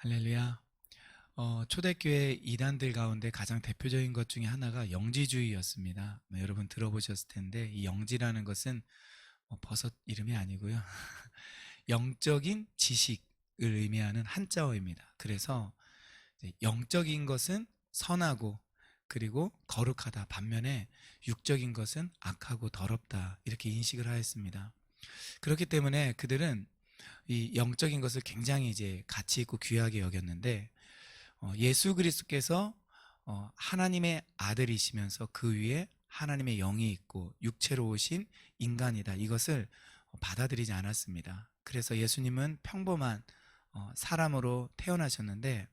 할렐루야. 초대교회 이단들 가운데 가장 대표적인 것 중에 하나가 영지주의였습니다. 여러분 들어보셨을 텐데 이 영지라는 것은 버섯 이름이 아니고요. 영적인 지식을 의미하는 한자어입니다. 그래서 이제 영적인 것은 선하고 그리고 거룩하다. 반면에 육적인 것은 악하고 더럽다. 이렇게 인식을 하였습니다. 그렇기 때문에 그들은 이 영적인 것을 굉장히 이제 가치 있고 귀하게 여겼는데 예수 그리스도께서 하나님의 아들이시면서 그 위에 하나님의 영이 있고 육체로 오신 인간이다. 이것을 받아들이지 않았습니다. 그래서 예수님은 평범한 사람으로 태어나셨는데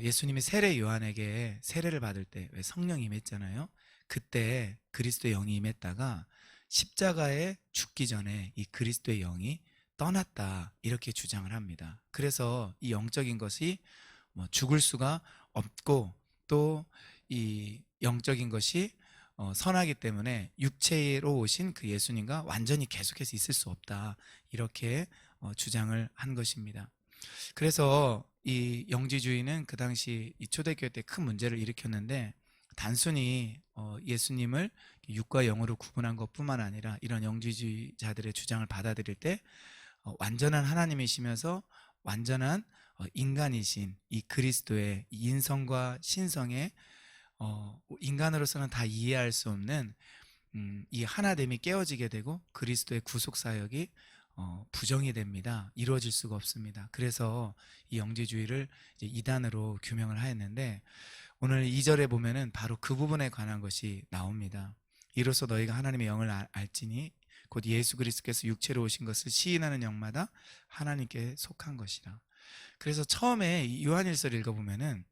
예수님이 세례 요한에게 세례를 받을 때 왜 성령이 임했잖아요. 그때 그리스도의 영이 임했다가 십자가에 죽기 전에 이 그리스도의 영이 떠났다 이렇게 주장을 합니다. 그래서 이 영적인 것이 죽을 수가 없고 또 이 영적인 것이 선하기 때문에 육체로 오신 그 예수님과 완전히 계속해서 있을 수 없다 이렇게 주장을 한 것입니다. 그래서 이 영지주의는 그 당시 이 초대교회 때 큰 문제를 일으켰는데 단순히 예수님을 육과 영으로 구분한 것뿐만 아니라 이런 영지주의자들의 주장을 받아들일 때 완전한 하나님이시면서 완전한 인간이신 이 그리스도의 인성과 신성의 인간으로서는 다 이해할 수 없는 이 하나됨이 깨어지게 되고 그리스도의 구속사역이 부정이 됩니다. 이루어질 수가 없습니다. 그래서 이 영지주의를 이제 이단으로 규명을 하였는데 오늘 2절에 보면은 바로 그 부분에 관한 것이 나옵니다. 이로써 너희가 하나님의 영을 알지니 곧 예수 그리스도께서 육체로 오신 것을 시인하는 영마다 하나님께 속한 것이라. 그래서 처음에 이 요한일서를 읽어보면은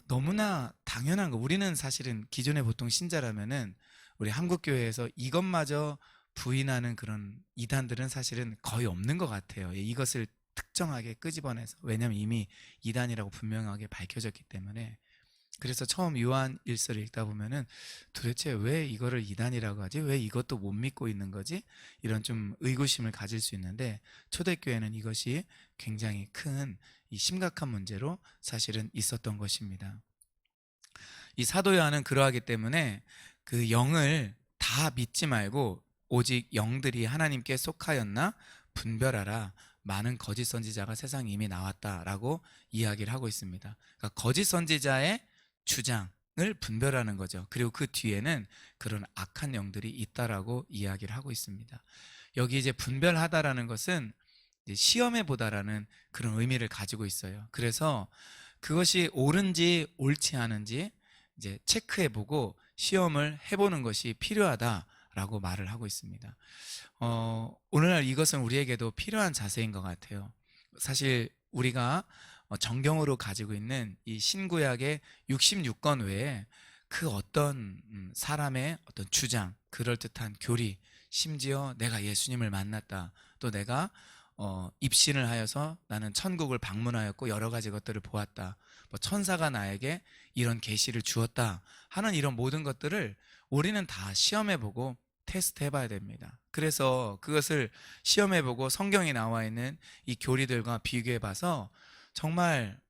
너무나 당연한 거. 우리는 사실은 기존의 보통 신자라면은 우리 한국교회에서 이것마저 부인하는 그런 이단들은 사실은 거의 없는 것 같아요. 이것을 특정하게 끄집어내서. 왜냐하면 이미 이단이라고 분명하게 밝혀졌기 때문에. 그래서 처음 요한 일서를 읽다 보면은 도대체 왜 이거를 이단이라고 하지? 왜 이것도 못 믿고 있는 거지? 이런 좀 의구심을 가질 수 있는데 초대교회는 이것이 굉장히 큰 이 심각한 문제로 사실은 있었던 것입니다. 이 사도 요한은 그러하기 때문에 그 영을 다 믿지 말고 오직 영들이 하나님께 속하였나 분별하라. 많은 거짓 선지자가 세상에 이미 나왔다라고 이야기를 하고 있습니다. 그러니까 거짓 선지자의 주장을 분별하는 거죠. 그리고 그 뒤에는 그런 악한 영들이 있다라고 이야기를 하고 있습니다. 여기 이제 분별하다라는 것은 이제 시험해 보다라는 그런 의미를 가지고 있어요. 그래서 그것이 옳은지 옳지 않은지 이제 체크해 보고 시험을 해보는 것이 필요하다라고 말을 하고 있습니다. 오늘날 이것은 우리에게도 필요한 자세인 것 같아요. 사실 우리가 정경으로 가지고 있는 이 신구약의 66권 외에 그 어떤 사람의 어떤 주장, 그럴듯한 교리, 심지어 내가 예수님을 만났다, 또 내가 입신을 하여서 나는 천국을 방문하였고 여러 가지 것들을 보았다, 뭐 천사가 나에게 이런 계시를 주었다 하는 이런 모든 것들을 우리는 다 시험해보고 테스트 해봐야 됩니다. 그래서 그것을 시험해보고 성경에 나와 있는 이 교리들과 비교해봐서 정말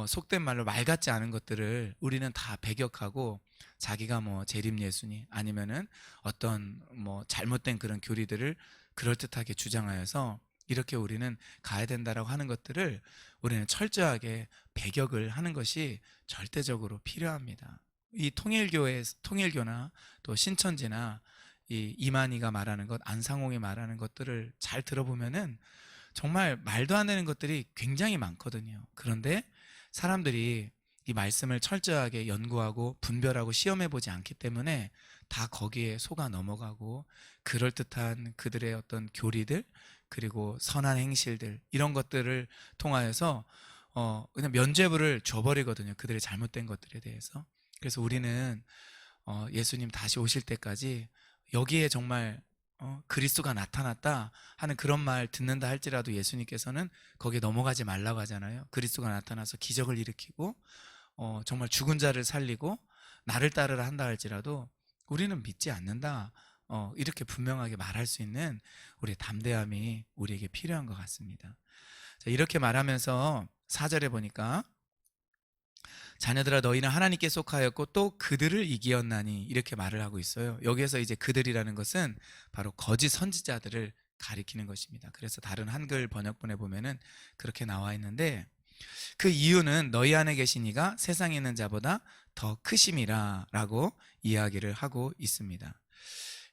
속된 말로 말 같지 않은 것들을 우리는 다 배격하고 자기가 뭐 재림 예수니 아니면은 어떤 뭐 잘못된 그런 교리들을 그럴듯하게 주장하여서 이렇게 우리는 가야 된다라고 하는 것들을 우리는 철저하게 배격을 하는 것이 절대적으로 필요합니다. 이 통일교나 또 신천지나 이 이만희가 말하는 것, 안상홍이 말하는 것들을 잘 들어보면은 정말 말도 안 되는 것들이 굉장히 많거든요. 그런데 사람들이 이 말씀을 철저하게 연구하고 분별하고 시험해 보지 않기 때문에 다 거기에 속아 넘어가고 그럴듯한 그들의 어떤 교리들 그리고 선한 행실들 이런 것들을 통하여서 그냥 면죄부를 줘버리거든요. 그들의 잘못된 것들에 대해서. 그래서 우리는 예수님 다시 오실 때까지 여기에 정말 그리스도가 나타났다 하는 그런 말 듣는다 할지라도 예수님께서는 거기에 넘어가지 말라고 하잖아요. 그리스도가 나타나서 기적을 일으키고 정말 죽은 자를 살리고 나를 따르라 한다 할지라도 우리는 믿지 않는다. 이렇게 분명하게 말할 수 있는 우리의 담대함이 우리에게 필요한 것 같습니다. 자, 이렇게 말하면서 4절에 보니까 자녀들아 너희는 하나님께 속하였고 또 그들을 이기었나니 이렇게 말을 하고 있어요. 여기에서 이제 그들이라는 것은 바로 거짓 선지자들을 가리키는 것입니다. 그래서 다른 한글 번역본에 보면은 그렇게 나와 있는데, 그 이유는 너희 안에 계신 이가 세상에 있는 자보다 더 크심이라라고 이야기를 하고 있습니다.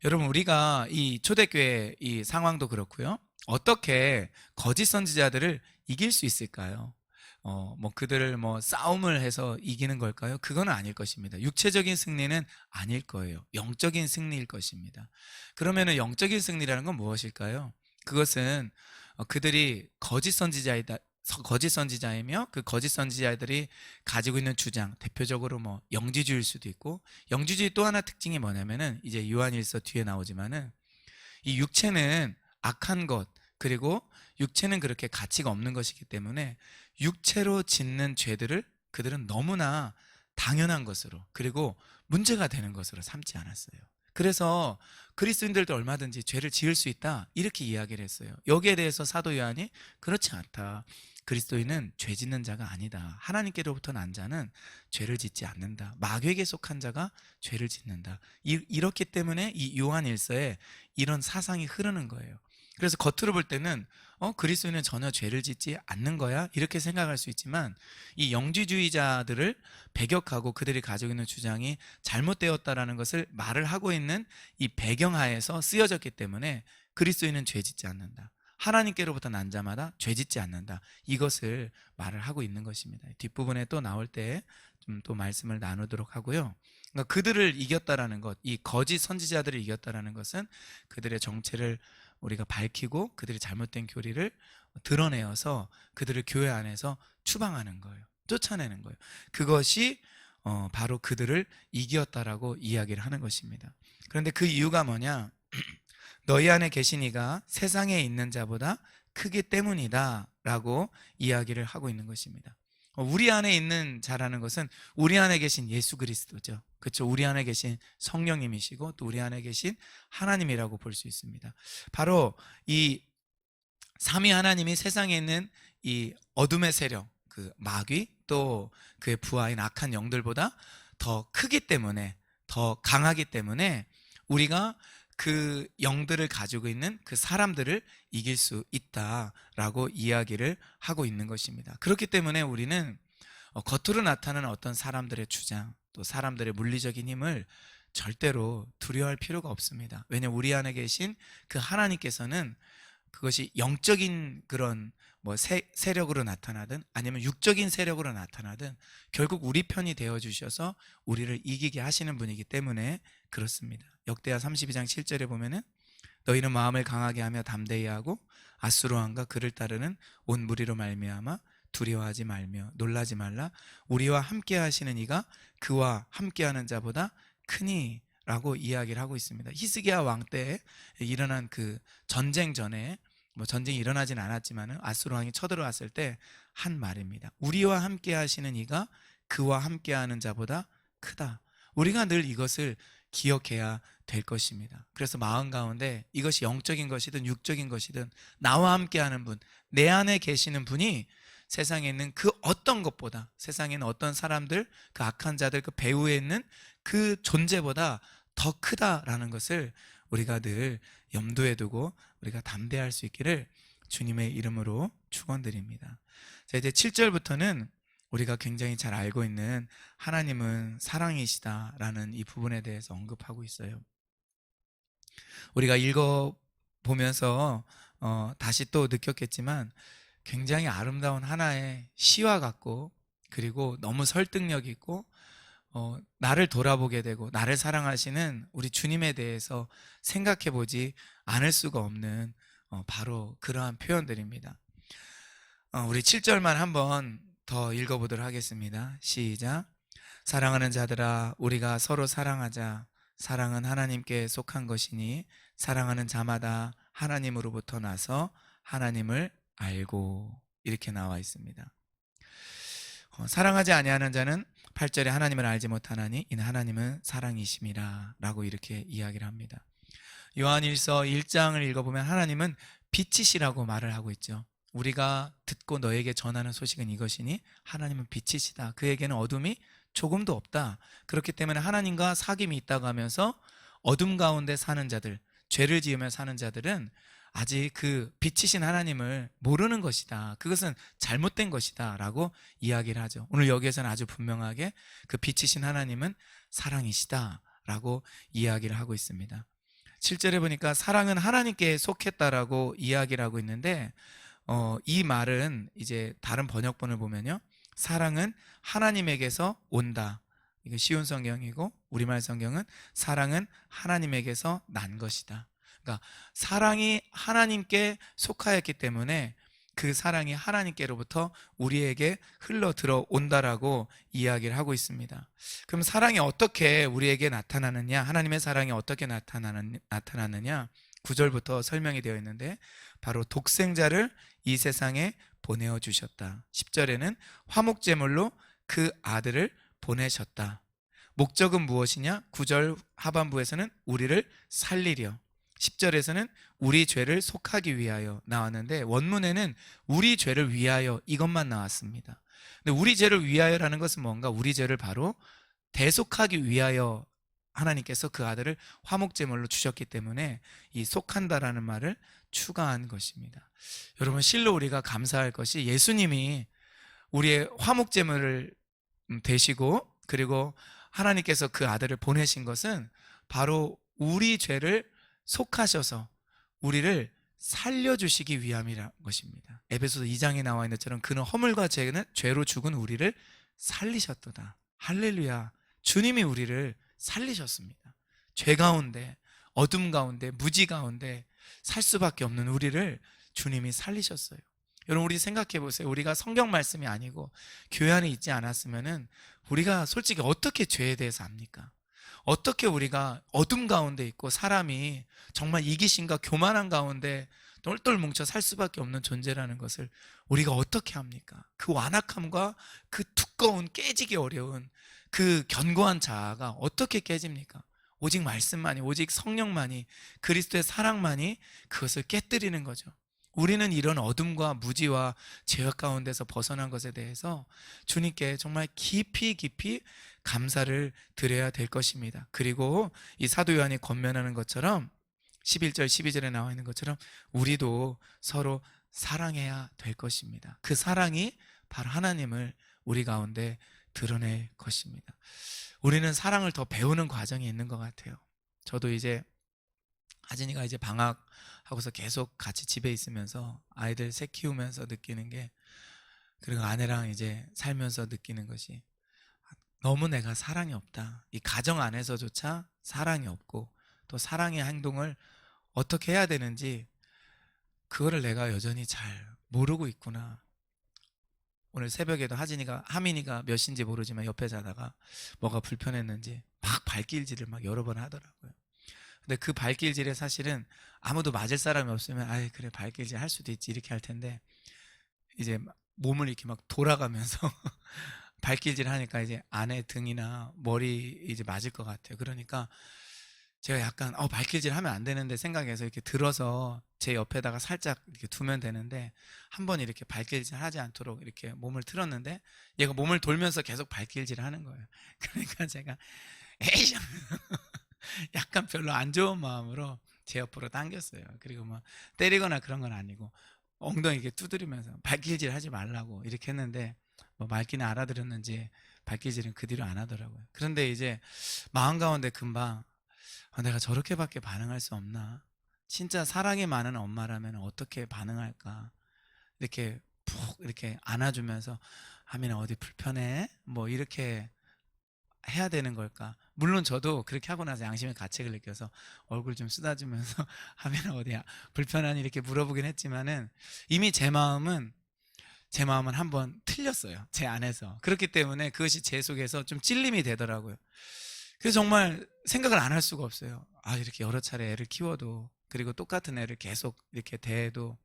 여러분, 우리가 이 초대교회 이 상황도 그렇고요. 어떻게 거짓 선지자들을 이길 수 있을까요? 뭐 그들을 뭐 싸움을 해서 이기는 걸까요? 그건 아닐 것입니다. 육체적인 승리는 아닐 거예요. 영적인 승리일 것입니다. 그러면은 영적인 승리라는 건 무엇일까요? 그것은 그들이 거짓 선지자이며 그 거짓 선지자들이 가지고 있는 주장, 대표적으로 뭐 영지주의일 수도 있고, 영지주의 또 하나 특징이 뭐냐면은 이제 요한일서 뒤에 나오지만은 이 육체는 악한 것, 그리고 육체는 그렇게 가치가 없는 것이기 때문에 육체로 짓는 죄들을 그들은 너무나 당연한 것으로, 그리고 문제가 되는 것으로 삼지 않았어요. 그래서 그리스도인들도 얼마든지 죄를 지을 수 있다 이렇게 이야기를 했어요. 여기에 대해서 사도 요한이 그렇지 않다. 그리스도인은 죄 짓는 자가 아니다. 하나님께로부터 난 자는 죄를 짓지 않는다. 마귀에게 속한 자가 죄를 짓는다. 이렇기 때문에 이 요한일서에 이런 사상이 흐르는 거예요. 그래서 겉으로 볼 때는 그리스도인은 전혀 죄를 짓지 않는 거야 이렇게 생각할 수 있지만, 이 영지주의자들을 배격하고 그들이 가지고 있는 주장이 잘못되었다라는 것을 말을 하고 있는 이 배경하에서 쓰여졌기 때문에 그리스도인은 죄 짓지 않는다, 하나님께로부터 난 자마다 죄 짓지 않는다, 이것을 말을 하고 있는 것입니다. 뒷부분에 또 나올 때 좀 또 말씀을 나누도록 하고요. 그러니까 그들을 이겼다라는 것, 이 거짓 선지자들을 이겼다라는 것은 그들의 정체를 우리가 밝히고 그들이 잘못된 교리를 드러내어서 그들을 교회 안에서 추방하는 거예요. 쫓아내는 거예요. 그것이 바로 그들을 이겼다라고 이야기를 하는 것입니다. 그런데 그 이유가 뭐냐? 너희 안에 계신 이가 세상에 있는 자보다 크기 때문이다 라고 이야기를 하고 있는 것입니다. 우리 안에 있는 자라는 것은 우리 안에 계신 예수 그리스도죠. 그렇죠? 우리 안에 계신 성령님이시고 또 우리 안에 계신 하나님이라고 볼 수 있습니다. 바로 이 삼위 하나님이 세상에 있는 이 어둠의 세력, 그 마귀, 또 그의 부하인 악한 영들보다 더 크기 때문에, 더 강하기 때문에 우리가 그 영들을 가지고 있는 그 사람들을 이길 수 있다라고 이야기를 하고 있는 것입니다. 그렇기 때문에 우리는 겉으로 나타나는 어떤 사람들의 주장, 또 사람들의 물리적인 힘을 절대로 두려워할 필요가 없습니다. 왜냐하면 우리 안에 계신 그 하나님께서는 그것이 영적인 그런 뭐 세력으로 나타나든 아니면 육적인 세력으로 나타나든 결국 우리 편이 되어 주셔서 우리를 이기게 하시는 분이기 때문에 그렇습니다. 역대하 32장 7절에 보면은 너희는 마음을 강하게 하며 담대히 하고 아수르 왕과 그를 따르는 온 무리로 말미암아 두려워하지 말며 놀라지 말라. 우리와 함께 하시는 이가 그와 함께하는 자보다 크니 라고 이야기를 하고 있습니다. 히스기야 왕 때에 일어난 그 전쟁 전에, 뭐 전쟁이 일어나진 않았지만 아수르 왕이 쳐들어왔을 때 한 말입니다. 우리와 함께 하시는 이가 그와 함께하는 자보다 크다. 우리가 늘 이것을 기억해야 될 것입니다. 그래서 마음 가운데 이것이 영적인 것이든 육적인 것이든 나와 함께하는 분, 내 안에 계시는 분이 세상에 있는 그 어떤 것보다, 세상에 있는 어떤 사람들, 그 악한 자들, 그 배후에 있는 그 존재보다 더 크다라는 것을 우리가 늘 염두에 두고 우리가 담대할 수 있기를 주님의 이름으로 축원드립니다. 자, 이제 7절부터는 우리가 굉장히 잘 알고 있는 하나님은 사랑이시다라는 이 부분에 대해서 언급하고 있어요. 우리가 읽어보면서 다시 또 느꼈겠지만 굉장히 아름다운 하나의 시와 같고, 그리고 너무 설득력 있고, 나를 돌아보게 되고 나를 사랑하시는 우리 주님에 대해서 생각해 보지 않을 수가 없는 바로 그러한 표현들입니다. 우리 7절만 한번 더 읽어보도록 하겠습니다. 시작. 사랑하는 자들아 우리가 서로 사랑하자. 사랑은 하나님께 속한 것이니 사랑하는 자마다 하나님으로부터 나서 하나님을 알고, 이렇게 나와 있습니다. 사랑하지 아니하는 자는 8절에 하나님을 알지 못하나니 이는 하나님은 사랑이심이라 라고 이렇게 이야기를 합니다. 요한일서 1장을 읽어보면 하나님은 빛이시라고 말을 하고 있죠. 우리가 듣고 너에게 전하는 소식은 이것이니 하나님은 빛이시다. 그에게는 어둠이 조금도 없다. 그렇기 때문에 하나님과 사귐이 있다고 하면서 어둠 가운데 사는 자들, 죄를 지으며 사는 자들은 아직 그 빛이신 하나님을 모르는 것이다. 그것은 잘못된 것이다 라고 이야기를 하죠. 오늘 여기에서는 아주 분명하게 그 빛이신 하나님은 사랑이시다 라고 이야기를 하고 있습니다. 7절에 보니까 사랑은 하나님께 속했다라고 이야기를 하고 있는데 이 말은 이제 다른 번역본을 보면요, 사랑은 하나님에게서 온다. 이게 쉬운 성경이고, 우리말 성경은 사랑은 하나님에게서 난 것이다. 그러니까 사랑이 하나님께 속하였기 때문에 그 사랑이 하나님께로부터 우리에게 흘러 들어온다라고 이야기를 하고 있습니다. 그럼 사랑이 어떻게 우리에게 나타나느냐? 하나님의 사랑이 어떻게 나타나느냐? 9절부터 설명이 되어 있는데, 바로 독생자를 이 세상에 보내어 주셨다. 10절에는 화목제물로 그 아들을 보내셨다. 목적은 무엇이냐? 9절 하반부에서는 우리를 살리려, 10절에서는 우리 죄를 속하기 위하여 나왔는데, 원문에는 우리 죄를 위하여 이것만 나왔습니다. 근데 우리 죄를 위하여라는 것은 뭔가? 우리 죄를 바로 대속하기 위하여 하나님께서 그 아들을 화목제물로 주셨기 때문에 이 속한다라는 말을 추가한 것입니다. 여러분, 실로 우리가 감사할 것이 예수님이 우리의 화목제물을 되시고, 그리고 하나님께서 그 아들을 보내신 것은 바로 우리 죄를 속하셔서 우리를 살려주시기 위함이라는 것입니다. 에베소서 2장에 나와 있는 것처럼 그는 허물과 죄로 죽은 우리를 살리셨도다. 할렐루야. 주님이 우리를 살리셨습니다. 죄 가운데, 어둠 가운데, 무지 가운데 살 수밖에 없는 우리를 주님이 살리셨어요. 여러분, 우리 생각해 보세요. 우리가 성경 말씀이 아니고 교회 안에 있지 않았으면은 우리가 솔직히 어떻게 죄에 대해서 압니까? 어떻게 우리가 어둠 가운데 있고 사람이 정말 이기심과 교만한 가운데 똘똘 뭉쳐 살 수밖에 없는 존재라는 것을 우리가 어떻게 합니까? 그 완악함과 그 두꺼운, 깨지기 어려운 그 견고한 자아가 어떻게 깨집니까? 오직 말씀만이, 오직 성령만이, 그리스도의 사랑만이 그것을 깨뜨리는 거죠. 우리는 이런 어둠과 무지와 죄악 가운데서 벗어난 것에 대해서 주님께 정말 깊이 깊이 감사를 드려야 될 것입니다. 그리고 이 사도 요한이 권면하는 것처럼 11절 12절에 나와 있는 것처럼 우리도 서로 사랑해야 될 것입니다. 그 사랑이 바로 하나님을 우리 가운데 드러낼 것입니다. 우리는 사랑을 더 배우는 과정이 있는 것 같아요. 저도 이제 하진이가 이제 방학하고서 계속 같이 집에 있으면서 아이들 셋 키우면서 느끼는 게, 그리고 아내랑 이제 살면서 느끼는 것이, 너무 내가 사랑이 없다. 이 가정 안에서조차 사랑이 없고, 또 사랑의 행동을 어떻게 해야 되는지 그거를 내가 여전히 잘 모르고 있구나. 오늘 새벽에도 하민이가 몇 시인지 모르지만 옆에 자다가 뭐가 불편했는지 막 발길질을 막 여러 번 하더라고요. 근데 그 발길질에 사실은 아무도 맞을 사람이 없으면 아이 그래 발길질 할 수도 있지 이렇게 할 텐데, 이제 몸을 이렇게 막 돌아가면서 발길질 하니까 이제 아내 등이나 머리 이제 맞을 것 같아요. 그러니까 제가 약간 발길질 하면 안 되는데 생각해서 이렇게 들어서 제 옆에다가 살짝 이렇게 두면 되는데, 한번 이렇게 발길질 하지 않도록 이렇게 몸을 틀었는데 얘가 몸을 돌면서 계속 발길질을 하는 거예요. 그러니까 제가 에이 약간 별로 안 좋은 마음으로 제 옆으로 당겼어요. 그리고 뭐 때리거나 그런 건 아니고 엉덩이 이렇게 두드리면서 발길질 하지 말라고 이렇게 했는데, 뭐 말귀는 알아들었는지 발길질은 그 뒤로 안 하더라고요. 그런데 이제 마음 가운데 금방 내가 저렇게밖에 반응할 수 없나? 진짜 사랑이 많은 엄마라면 어떻게 반응할까? 이렇게 푹 이렇게 안아주면서 하민아 어디 불편해? 뭐 이렇게 해야 되는 걸까? 물론 저도 그렇게 하고 나서 양심의 가책을 느껴서 얼굴 좀 쓰다주면서 하민아 어디야 불편하니 이렇게 물어보긴 했지만은 이미 제 마음은 한번 틀렸어요. 제 안에서. 그렇기 때문에 그것이 제 속에서 좀 찔림이 되더라고요. 그래서 정말 생각을 안 할 수가 없어요. 이렇게 여러 차례 애를 키워도, 그리고 똑같은 애를 계속 이렇게 대해도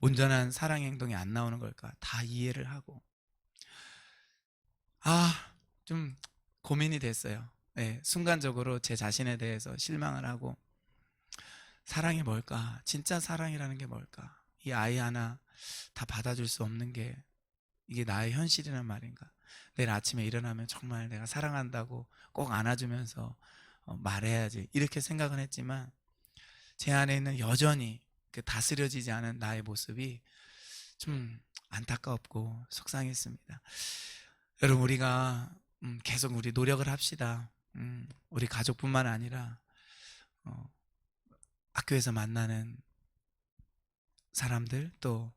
온전한 사랑의 행동이 안 나오는 걸까? 다 이해를 하고. 좀 고민이 됐어요. 네, 순간적으로 제 자신에 대해서 실망을 하고, 사랑이 뭘까? 진짜 사랑이라는 게 뭘까? 이 아이 하나 다 받아줄 수 없는 게 이게 나의 현실이란 말인가? 내일 아침에 일어나면 정말 내가 사랑한다고 꼭 안아주면서 말해야지 이렇게 생각은 했지만 제 안에 있는 여전히 그 다스려지지 않은 나의 모습이 좀 안타깝고 속상했습니다. 여러분 우리가 계속 우리 노력을 합시다. 우리 가족뿐만 아니라 어, 학교에서 만나는 사람들 또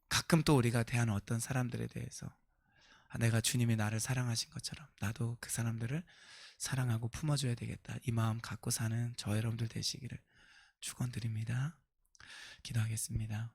가끔 또 우리가 대하는 어떤 사람들에 대해서 내가 주님이 나를 사랑하신 것처럼 나도 그 사람들을 사랑하고 품어줘야 되겠다. 이 마음 갖고 사는 저 여러분들 되시기를 축원드립니다. 기도하겠습니다.